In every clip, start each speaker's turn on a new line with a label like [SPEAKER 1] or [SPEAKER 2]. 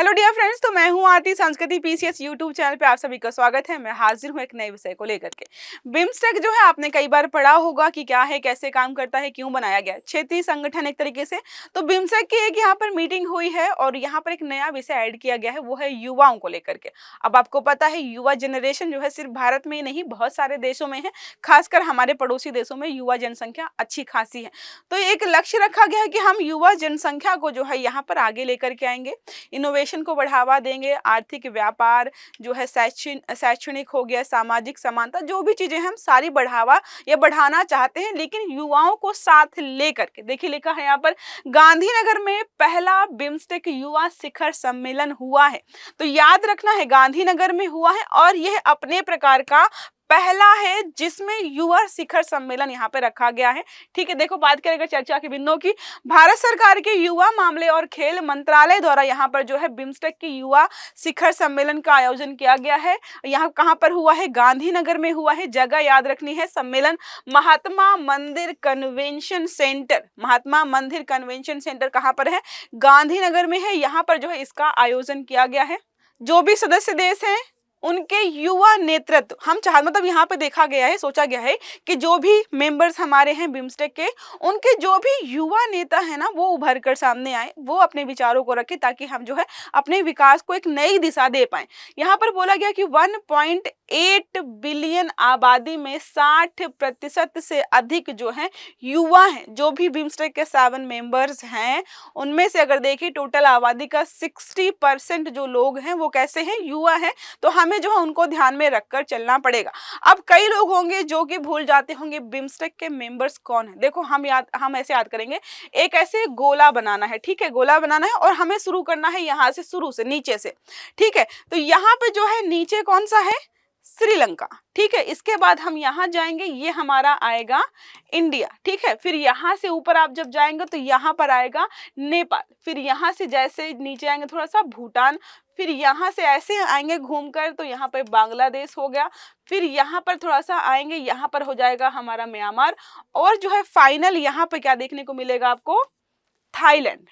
[SPEAKER 1] Hello dear friends, तो मैं हूं आरती संस्कृति पीसीएस यूट्यूब चैनल पे आप सभी का स्वागत है। मैं हाजिर हूं एक नए विषय को लेकर के। बिम्स्टेक जो है आपने कई बार पढ़ा होगा कि क्या है, कैसे काम करता है, क्यों बनाया गया। क्षेत्रीय संगठन एक तरीके से। तो बिम्स्टेक की एक यहाँ पर मीटिंग हुई है और यहाँ पर एक नया विषय ऐड किया गया है, वो है युवाओं को लेकर के। अब आपको पता है युवा जनरेशन जो है सिर्फ भारत में ही नहीं बहुत सारे देशों में है, खासकर हमारे पड़ोसी देशों में युवा जनसंख्या अच्छी खासी है। तो एक लक्ष्य रखा गया है कि हम युवा जनसंख्या को जो है यहाँ पर आगे लेकर के आएंगे, इनोवेशन को बढ़ावा देंगे, आर्थिक व्यापार जो है शैक्षणिक हो गया, सामाजिक समानता, जो भी चीजें हम सारी बढ़ावा या बढ़ाना चाहते हैं, लेकिन युवाओं को साथ लेकर के। देखिए लिखा है यहाँ पर, गांधीनगर में पहला बिम्स्टेक युवा शिखर सम्मेलन हुआ है। तो याद रखना है गांधीनगर में हुआ है और यह अपने प्रकार का पहला है जिसमें युवा शिखर सम्मेलन यहाँ पे रखा गया है। ठीक है, देखो बात करेंगे चर्चा के बिंदुओं की। भारत सरकार के युवा मामले और खेल मंत्रालय द्वारा यहाँ पर जो है बिम्स्टेक की युवा शिखर सम्मेलन का आयोजन किया गया है। यहाँ कहाँ पर हुआ है? गांधीनगर में हुआ है। जगह याद रखनी है, सम्मेलन महात्मा मंदिर कन्वेंशन सेंटर। महात्मा मंदिर कन्वेंशन सेंटर कहाँ पर है? गांधीनगर में है। यहाँ पर जो है इसका आयोजन किया गया है। जो भी सदस्य देश हैं उनके युवा नेतृत्व हम मतलब यहाँ पे देखा गया है, सोचा गया है कि जो भी मेंबर्स हमारे हैं बिम्स्टेक के, उनके जो भी युवा नेता है ना, वो उभर कर सामने आए, वो अपने विचारों को रखें ताकि हम जो है अपने विकास को एक नई दिशा दे पाए। यहाँ पर बोला गया कि 1.8 बिलियन आबादी में 60% से अधिक जो है युवा हैं। जो भी बिम्स्टेक के 7 मेंबर्स हैं उनमें से अगर देखें टोटल आबादी का 60% जो लोग हैं वो कैसे हैं? युवा हैं। तो हमें जो है उनको ध्यान में रखकर चलना पड़ेगा। अब कई लोग होंगे जो कि भूल जाते होंगे बिम्स्टेक के मेंबर्स कौन है। देखो हम ऐसे याद करेंगे, एक ऐसे गोला बनाना है। ठीक है, गोला बनाना है और हमें शुरू करना है यहाँ से, शुरू से, नीचे से। ठीक है, तो यहाँ पे जो है नीचे कौन सा है? श्रीलंका। ठीक है, इसके बाद हम यहाँ जाएंगे, ये हमारा आएगा इंडिया। ठीक है, फिर यहाँ से ऊपर आप जब जाएंगे तो यहाँ पर आएगा नेपाल। फिर यहाँ से जैसे नीचे आएंगे थोड़ा सा भूटान, फिर यहाँ से ऐसे आएंगे घूमकर तो यहाँ पे बांग्लादेश हो गया। फिर यहाँ पर थोड़ा सा आएंगे, यहाँ पर हो जाएगा हमारा म्यांमार, और जो है फाइनल यहाँ पे क्या देखने को मिलेगा आपको? थाईलैंड।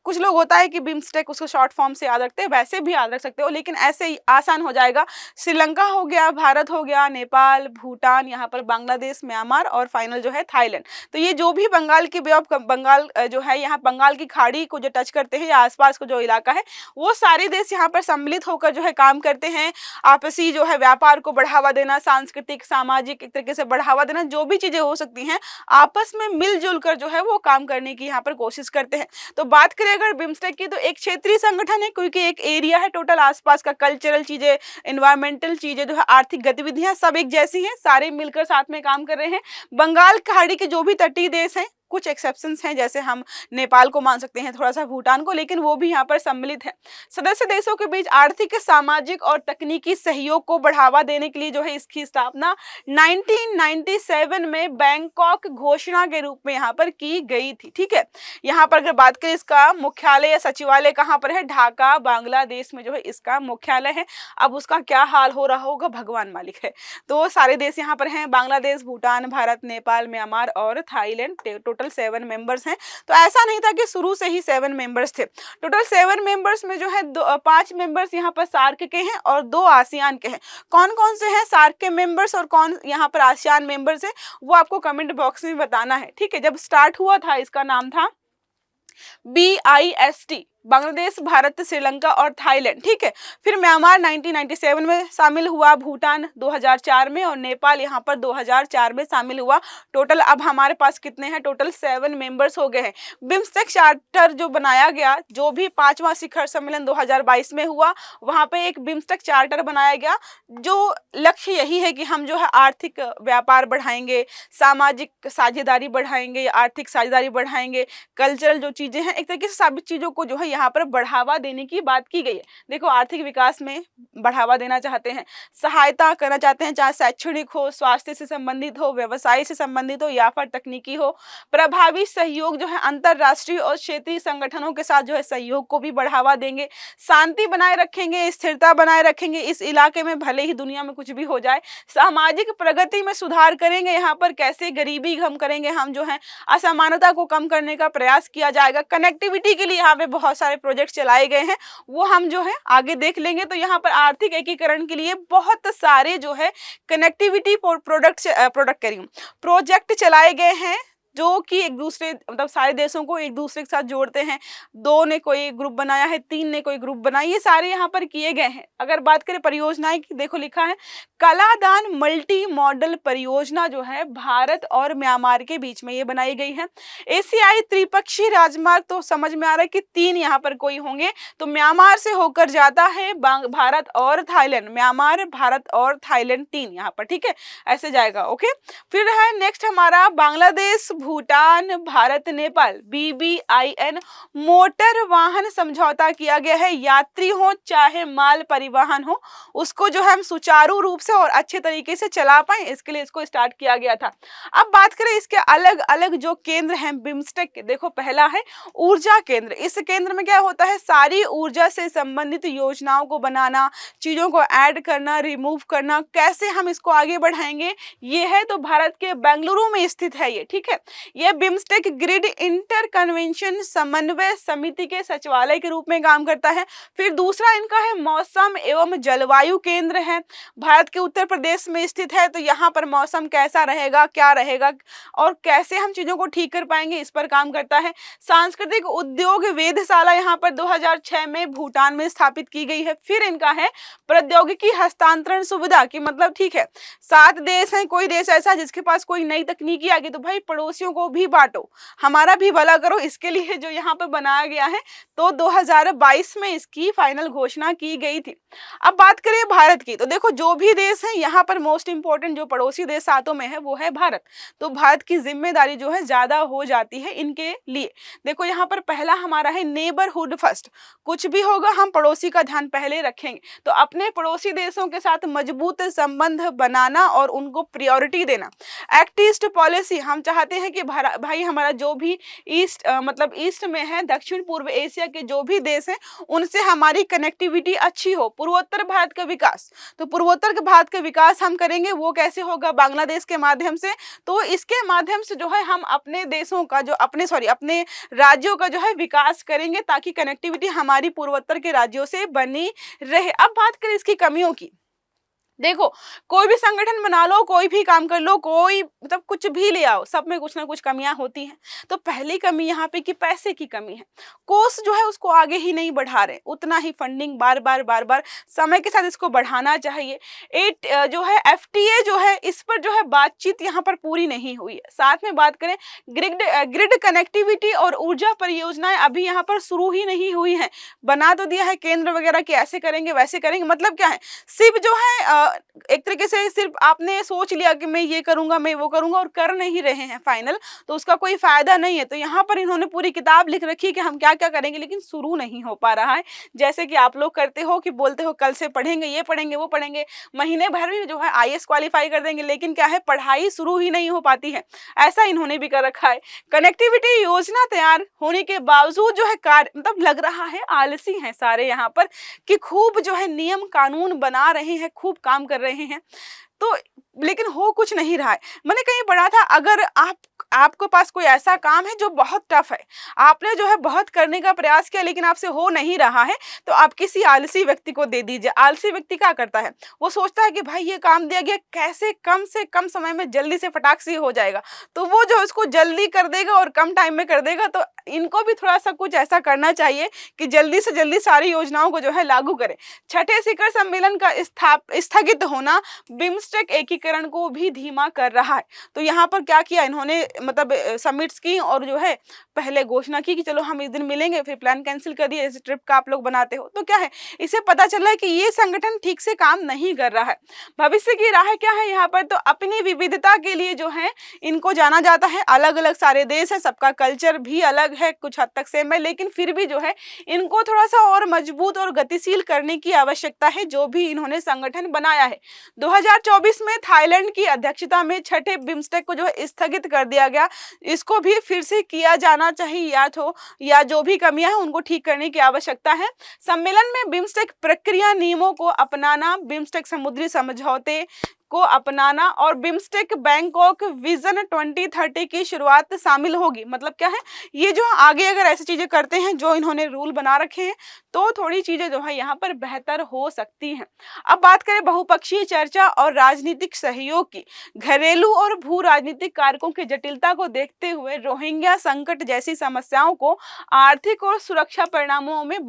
[SPEAKER 1] कुछ लोग होता है कि बिम्स्टेक उसको शॉर्ट फॉर्म से याद रखते हैं, वैसे भी याद रख सकते हो, लेकिन ऐसे ही आसान हो जाएगा। श्रीलंका हो गया, भारत हो गया, नेपाल, भूटान, यहाँ पर बांग्लादेश, म्यांमार और फाइनल जो है थाईलैंड। तो ये जो भी बंगाल की बे ऑफ बंगाल जो है, यहाँ बंगाल की खाड़ी को जो टच करते हैं या आसपास को जो इलाका है, वो सारे देश यहाँ पर सम्मिलित होकर जो है काम करते हैं। आपसी जो है व्यापार को बढ़ावा देना, सांस्कृतिक सामाजिक एक तरीके से बढ़ावा देना, जो भी चीजें हो सकती हैं आपस में मिलजुल कर जो है वो काम करने की यहाँ पर कोशिश करते हैं। तो बात करें अगर बिम्स्टेक की, तो एक क्षेत्रीय संगठन है क्योंकि एक एरिया है, टोटल आसपास का कल्चरल चीजें, एनवायरमेंटल चीजें जो है, आर्थिक गतिविधियां सब एक जैसी हैं, सारे मिलकर साथ में काम कर रहे हैं। बंगाल खाड़ी के जो भी तटीय देश हैं, कुछ एक्सेप्शंस हैं, जैसे हम नेपाल को मान सकते हैं, थोड़ा सा भूटान को, लेकिन वो भी यहाँ पर सम्मिलित है। सदस्य देशों के बीच आर्थिक, सामाजिक और तकनीकी सहयोग को बढ़ावा देने के लिए जो है इसकी स्थापना 1997 में बैंकॉक घोषणा के रूप में यहाँ पर की गई थी। ठीक है, यहाँ पर अगर बात करें इसका मुख्यालय या सचिवालय कहाँ पर है? ढाका, बांग्लादेश में जो है इसका मुख्यालय है। अब उसका क्या हाल हो रहा होगा भगवान मालिक है। तो सारे देश यहाँ पर हैं, बांग्लादेश, भूटान, भारत, नेपाल, म्यांमार और थाईलैंड। टोटल 7 मेंबर्स हैं। तो ऐसा नहीं था कि शुरू से ही 7 मेंबर्स थे। टोटल 7 मेंबर्स में जो है 5 मेंबर्स यहाँ पर सार्क के हैं और 2 आसियान के हैं। कौन कौन से हैं सार्क के मेंबर्स और कौन यहाँ पर आसियान मेंबर्स हैं, वो आपको कमेंट बॉक्स में बताना है। ठीक है, जब स्टार्ट हुआ था इसका नाम था BIST, बांग्लादेश, भारत, श्रीलंका और थाईलैंड। ठीक है, फिर म्यांमार 1997 में शामिल हुआ, भूटान 2004 में और नेपाल यहाँ पर 2004 में शामिल हुआ। टोटल अब हमारे पास कितने हैं? टोटल 7 मेंबर्स हो गए हैं। बिम्स्टेक चार्टर जो बनाया गया, जो भी 5वां शिखर सम्मेलन 2022 में हुआ, वहाँ पे एक बिम्स्टेक चार्टर बनाया गया, जो लक्ष्य यही है कि हम जो है आर्थिक व्यापार बढ़ाएंगे, सामाजिक साझेदारी बढ़ाएंगे, आर्थिक साझेदारी बढ़ाएंगे, कल्चरल जो चीजें हैं, एक तरीके से सभी चीजों को जो है यहाँ पर बढ़ावा देने की बात की गई है। देखो आर्थिक विकास में बढ़ावा देना चाहते हैं, सहायता करना चाहते हैं, चाहे शैक्षणिक हो, स्वास्थ्य से संबंधित हो, व्यवसाय से संबंधित हो या फिर तकनीकी हो। प्रभावी सहयोग जो है अंतरराष्ट्रीय और क्षेत्रीय संगठनों के साथ जो है सहयोग को भी बढ़ावा देंगे, शांति बनाए रखेंगे, स्थिरता बनाए रखेंगे इस इलाके में, भले ही दुनिया में कुछ भी हो जाए। सामाजिक प्रगति में सुधार करेंगे, यहाँ पर कैसे गरीबी कम करेंगे, हम जो है असमानता को कम करने का प्रयास किया जाएगा। कनेक्टिविटी के लिए यहाँ पे बहुत सारे प्रोजेक्ट चलाए गए हैं, वो हम जो है आगे देख लेंगे। तो यहाँ पर आर्थिक एकीकरण के लिए बहुत सारे जो है कनेक्टिविटी प्रोजेक्ट चलाए गए हैं, जो कि एक दूसरे मतलब सारे देशों को एक दूसरे के साथ जोड़ते हैं। 2 ने कोई ग्रुप बनाया है, 3 ने कोई ग्रुप बनाया, ये सारे यहाँ पर किए गए हैं। अगर बात करें परियोजनाएं की, देखो लिखा है कलादान मल्टी मॉडल परियोजना जो है भारत और म्यांमार के बीच में ये बनाई गई है। एशियाई त्रिपक्षीय राजमार्ग, तो समझ में आ रहा है कि 3 यहाँ पर कोई होंगे, तो म्यांमार से होकर जाता है भारत और थाईलैंड, म्यांमार भारत और थाईलैंड 3 यहाँ पर, ठीक है, ऐसे जाएगा। ओके, फिर है नेक्स्ट हमारा बांग्लादेश भूटान भारत नेपाल BBIN मोटर वाहन समझौता किया गया है। यात्री हो चाहे माल परिवहन हो, उसको जो है हम सुचारू रूप से और अच्छे तरीके से चला पाए, इसके लिए इसको स्टार्ट किया गया था। अब बात करें इसके अलग अलग जो केंद्र हैं बिम्स्टेक के, देखो पहला है ऊर्जा केंद्र। इस केंद्र में क्या होता है, सारी ऊर्जा से संबंधित योजनाओं को बनाना, चीजों को ऐड करना, रिमूव करना, कैसे हम इसको आगे बढ़ाएंगे, ये है। तो भारत के बेंगलुरु में स्थित है ये, ठीक है। ये बिम्स्टेक ग्रिड इंटर कन्वेंशन समन्वय समिति के सचिवालय के रूप में काम करता है। फिर दूसरा इनका है मौसम एवं जलवायु केंद्र है, भारत के उत्तर प्रदेश में स्थित है। तो यहाँ पर मौसम कैसा रहेगा, क्या रहेगा और कैसे हम चीजों को ठीक कर पाएंगे, इस पर काम करता है। सांस्कृतिक उद्योग वेधशाला यहाँ पर 2006 में भूटान में स्थापित की गई है। फिर इनका है प्रौद्योगिकी हस्तांतरण सुविधा की, मतलब ठीक है 7 देश हैं, कोई देश ऐसा जिसके पास कोई नई तकनीकी आ गई तो भाई पड़ोसियों को भी बांटो, हमारा भी भला करो, इसके लिए जो यहाँ पे बनाया गया है। तो 2022 में इसकी फाइनल घोषणा की गई थी। अब बात करें भारत की, तो देखो जो भी देश है यहाँ पर मोस्ट इंपोर्टेंट जो पड़ोसी देश सातों में है वो है भारत। तो भारत की जिम्मेदारी जो है ज्यादा हो जाती है इनके लिए। देखो यहाँ पर पहला हमारा है नेबरहुड फर्स्ट, कुछ भी होगा हम पड़ोसी का ध्यान पहले रखेंगे। तो अपने पड़ोसी देशों के साथ मजबूत संबंध बनाना और उनको प्रायोरिटी देना। एक्ट ईस्ट पॉलिसी, हम चाहते हैं कि भाई हमारा जो भी ईस्ट मतलब ईस्ट में है, दक्षिण पूर्व एशिया के जो भी देश हैं उनसे हमारी कनेक्टिविटी अच्छी हो। पूर्वोत्तर भारत का विकास, तो पूर्वोत्तर भारत का विकास हम करेंगे, वो कैसे होगा, बांग्लादेश के माध्यम से। तो इसके माध्यम से जो है हम अपने देशों का जो अपने राज्यों का जो है विकास करेंगे, ताकि कनेक्टिविटी हमारी पूर्वोत्तर के राज्यों से बनी रहे। अब बात करें इसकी कमियों की, देखो कोई भी संगठन बना लो, कोई भी काम कर लो, कोई मतलब कुछ भी ले आओ, सब में कुछ ना कुछ कमियां होती हैं। तो पहली कमी यहाँ पे कि पैसे की कमी है, कोर्स जो है उसको आगे ही नहीं बढ़ा रहे, उतना ही फंडिंग बार बार समय के साथ इसको बढ़ाना चाहिए। जो है FTA जो है इस पर जो है बातचीत यहाँ पर पूरी नहीं हुई है। साथ में बात करें ग्रिड कनेक्टिविटी और ऊर्जा परियोजनाएं अभी यहाँ पर शुरू ही नहीं हुई है। बना तो दिया है केंद्र वगैरह के ऐसे करेंगे वैसे करेंगे, मतलब क्या है, सिर्फ जो है एक तरीके से सिर्फ आपने सोच लिया कि मैं ये करूंगा मैं वो करूंगा और कर नहीं रहे हैं फाइनल, तो उसका कोई फायदा नहीं है। तो यहाँ पर इन्होंने पूरी किताब लिख रखी है कि हम क्या क्या करेंगे, लेकिन शुरू नहीं हो पा रहा है। जैसे कि आप लोग करते हो कि बोलते हो कल से पढ़ेंगे, ये पढ़ेंगे वो पढ़ेंगे, महीने भर में जो है IAS क्वालिफाई कर देंगे, लेकिन क्या है पढ़ाई शुरू ही नहीं हो पाती है। ऐसा इन्होंने भी कर रखा है। कनेक्टिविटी योजना तैयार होने के बावजूद जो है कार्य मतलब लग रहा है आलसी हैं सारे यहाँ पर, कि खूब जो है नियम कानून बना रहे हैं, खूब काम कर रहे हैं, तो लेकिन हो कुछ नहीं रहा है। मैंने कहीं पढ़ा था, अगर आपके पास कोई ऐसा काम है जो बहुत टफ है, आपने जो है बहुत करने का प्रयास किया लेकिन आपसे हो नहीं रहा है, तो आप किसी आलसी व्यक्ति को दे दीजिए। आलसी व्यक्ति क्या करता है, वो सोचता है कि भाई ये काम दिया गया कैसे कम से कम समय में जल्दी से फटाक से हो जाएगा, तो वो जो उसको जल्दी कर देगा और कम टाइम में कर देगा। तो इनको भी थोड़ा सा कुछ ऐसा करना चाहिए कि जल्दी से जल्दी सारी योजनाओं को जो है लागू करें। छठे शिखर सम्मेलन का स्थगित होना बिम्स्टेक एकीकरण को भी धीमा कर रहा है। तो यहाँ पर क्या किया इन्होंने, मतलब समिट्स की और जो है पहले घोषणा की कि चलो हम इस दिन मिलेंगे, फिर प्लान कैंसिल कर दिया। इस ट्रिप का आप लोग बनाते हो तो क्या है, इससे पता चल रहा है कि ये संगठन ठीक से काम नहीं कर रहा है। भविष्य की राह क्या है यहाँ पर, तो अपनी विविधता के लिए जो है इनको जाना जाता है। अलग अलग सारे देश है, सबका कल्चर भी अलग है, कुछ हद तक सेम है, लेकिन फिर भी जो है इनको थोड़ा सा और मजबूत और गतिशील करने की आवश्यकता है, जो भी इन्होंने संगठन बनाया है। 2024 में थाईलैंड की अध्यक्षता में छठे बिम्स्टेक को जो है स्थगित कर दिया गया। इसको भी फिर से किया जाना चाहिए, या जो भी कमियां हैं उनको ठीक करने की आवश्यकता है। सम्मेलन में बिम्स्टेक प्रक्रिया नियमों को अपनाना, बिम्स्टेक समुद्री समझौते को अपनाना और बिम्स्टेक बैंकॉक विजन 2030 की शुरुआत शामिल होगी। मतलब क्या है, ये जो आगे अगर ऐसी चीजें करते हैं जो इन्होंने रूल बना रखे हैं तो थोड़ी चीजें जो है यहाँ पर बेहतर हो सकती हैं। अब बात करें बहुपक्षीय चर्चा और राजनीतिक सहयोग की। घरेलू और भू राजनीतिक कारकों की जटिलता को देखते हुए रोहिंग्या संकट जैसी समस्याओं को आर्थिक और सुरक्षा परिणामों में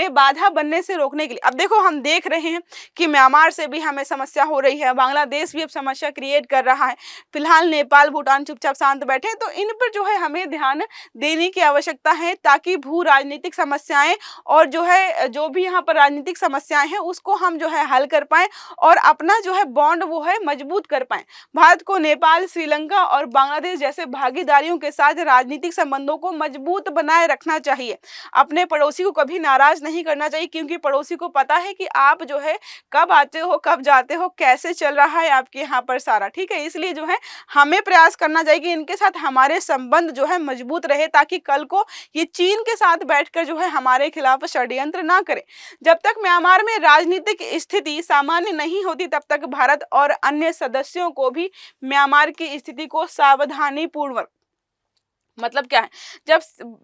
[SPEAKER 1] बाधा बनने से रोकने के लिए, अब देखो हम देख रहे हैं कि म्यांमार से भी हमें समस्या हो रही है, बांग्लादेश भी अब समस्या क्रिएट कर रहा है, फिलहाल नेपाल भूटान चुपचाप शांत बैठे हैं, तो इन पर जो है हमें ध्यान देने की आवश्यकता है ताकि भू राजनीतिक समस्याएं और जो है जो भी यहाँ पर राजनीतिक समस्याएं हैं उसको हम जो है हल कर पाएं और अपना जो है बॉन्ड वो है मजबूत कर पाएं। भारत को नेपाल, श्रीलंका और बांग्लादेश जैसे भागीदारियों के साथ राजनीतिक संबंधों को मजबूत बनाए रखना चाहिए। अपने पड़ोसी को कभी नाराज नहीं करना चाहिए, क्योंकि पड़ोसी को पता है कि आप जो है कब आते हो, कब जाते हो, कैसे चल रहा है आपके यहाँ पर सारा, ठीक है। इसलिए जो है हमें प्रयास करना चाहिए कि इनके साथ हमारे संबंध जो है मजबूत रहे, ताकि कल को ये चीन के साथ बैठकर जो है हमारे खिलाफ षड्यंत्र ना करे। जब तक म्यांमार में राजनीतिक स्थिति सामान्य नहीं होती तब तक भारत और अन्य सदस्यों को भी म्यांमार की स्थिति को सावधानी पूर्वक, मतलब क्या है,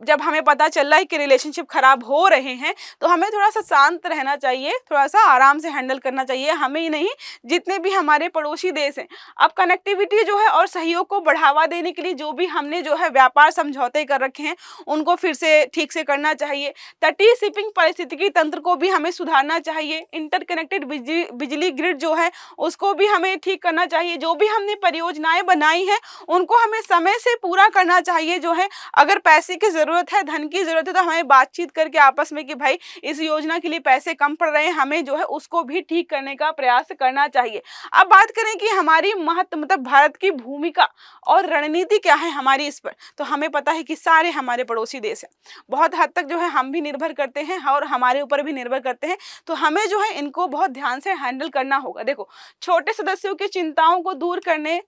[SPEAKER 1] जब हमें पता चल रहा है कि रिलेशनशिप खराब हो रहे हैं तो हमें थोड़ा सा शांत रहना चाहिए, थोड़ा सा आराम से हैंडल करना चाहिए, हमें ही नहीं जितने भी हमारे पड़ोसी देश हैं। अब कनेक्टिविटी जो है और सहयोग को बढ़ावा देने के लिए जो भी हमने जो है व्यापार समझौते कर रखे हैं उनको फिर से ठीक से करना चाहिए। तटीय शिपिंग पारिस्थितिकी तंत्र को भी हमें सुधारना चाहिए। इंटरकनेक्टेड बिजली ग्रिड जो है उसको भी हमें ठीक करना चाहिए। जो भी हमने परियोजनाएं बनाई हैं उनको हमें समय से पूरा करना चाहिए। जो है अगर पैसे की जरूरत है, धन की जरूरत है, तो हमें बातचीत करके आपस में कि भाई इस योजना के लिए पैसे कम पड़ रहे हैं, हमें जो है उसको भी ठीक करने का प्रयास करना चाहिए। अब बात करें कि हमारी मतलब भारत की भूमिका और रणनीति क्या है हमारी इस पर, तो हमें पता है कि सारे हमारे पड़ोसी देश हैं, बहुत हद तक जो है हम भी निर्भर करते हैं और हमारे ऊपर भी निर्भर करते हैं, तो हमें जो है इनको बहुत ध्यान से हैंडल करना होगा। देखो छोटे सदस्यों की चिंताओं को दूर करने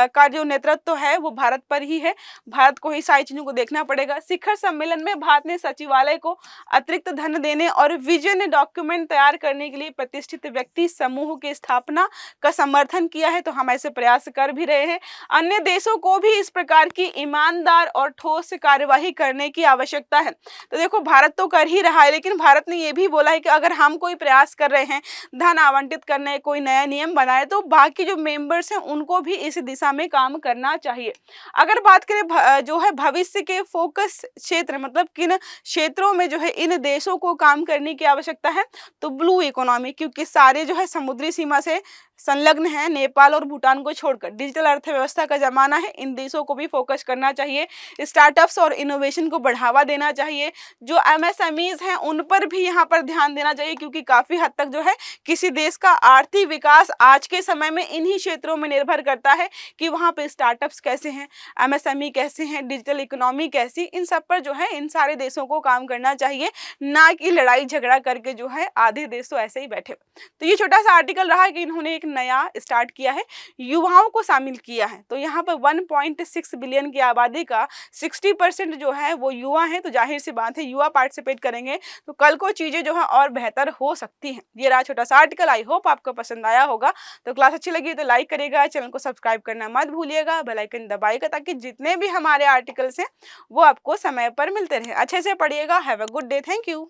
[SPEAKER 1] का जो नेतृत्व है वो भारत पर ही है, भारत को ही सारी चीजों को देखना पड़ेगा। शिखर सम्मेलन में भारत ने सचिवालय को अतिरिक्त धन देने और विजन डॉक्यूमेंट तैयार करने के लिए प्रतिष्ठित व्यक्ति समूह की स्थापना का समर्थन किया है, तो हम ऐसे प्रयास कर भी रहे हैं। अन्य देशों को भी इस प्रकार की ईमानदार और ठोस कार्यवाही करने की आवश्यकता है। तो देखो भारत तो कर ही रहा है, लेकिन भारत ने यह भी बोला है कि अगर हम कोई प्रयास कर रहे हैं धन आवंटित करने, कोई नया नियम बनाए, तो बाकी जो मेंबर्स हैं उनको भी इस दिशा में काम करना चाहिए। अगर बात करें जो है भविष्य के फोकस क्षेत्र, मतलब किन क्षेत्रों में जो है इन देशों को काम करने की आवश्यकता है, तो ब्लू इकोनॉमी, क्योंकि सारे जो है समुद्री सीमा से संलग्न है, नेपाल और भूटान को छोड़कर डिजिटल अर्थव्यवस्था का जमाना है, इन देशों को भी फोकस करना चाहिए। स्टार्टअप्स और इनोवेशन को बढ़ावा देना चाहिए। जो एमएसएमईज हैं उन पर भी यहाँ पर ध्यान देना चाहिए, क्योंकि काफी हद तक जो है किसी देश का आर्थिक विकास आज के समय में इन्हीं क्षेत्रों में निर्भर करता है कि वहाँ पे स्टार्टअप्स कैसे हैं, एमएसएमई कैसे हैं, डिजिटल इकोनॉमी कैसी, इन सब पर जो है इन सारे देशों को काम करना चाहिए, ना कि लड़ाई झगड़ा करके जो है आधे देश तो ऐसे ही बैठे। तो ये छोटा सा आर्टिकल रहा है कि इन्होंने एक नया स्टार्ट किया है, युवाओं को शामिल किया है। तो यहाँ पर 1.6 बिलियन की आबादी का 60% जो है वो युवा है, तो जाहिर सी बात है युवा पार्टिसिपेट करेंगे तो कल को चीजें जो है और बेहतर हो सकती हैं। ये रहा छोटा सा आर्टिकल, आई होप आपको पसंद आया होगा। तो क्लास अच्छी लगी तो लाइक करिएगा, चैनल को सब्सक्राइब करना मत भूलिएगा, बेल आइकन दबाइएगा ताकि जितने भी हमारे आर्टिकल्स हैं वो आपको समय पर मिलते रहे। अच्छे से पढ़िएगा। Have a good day. Thank you.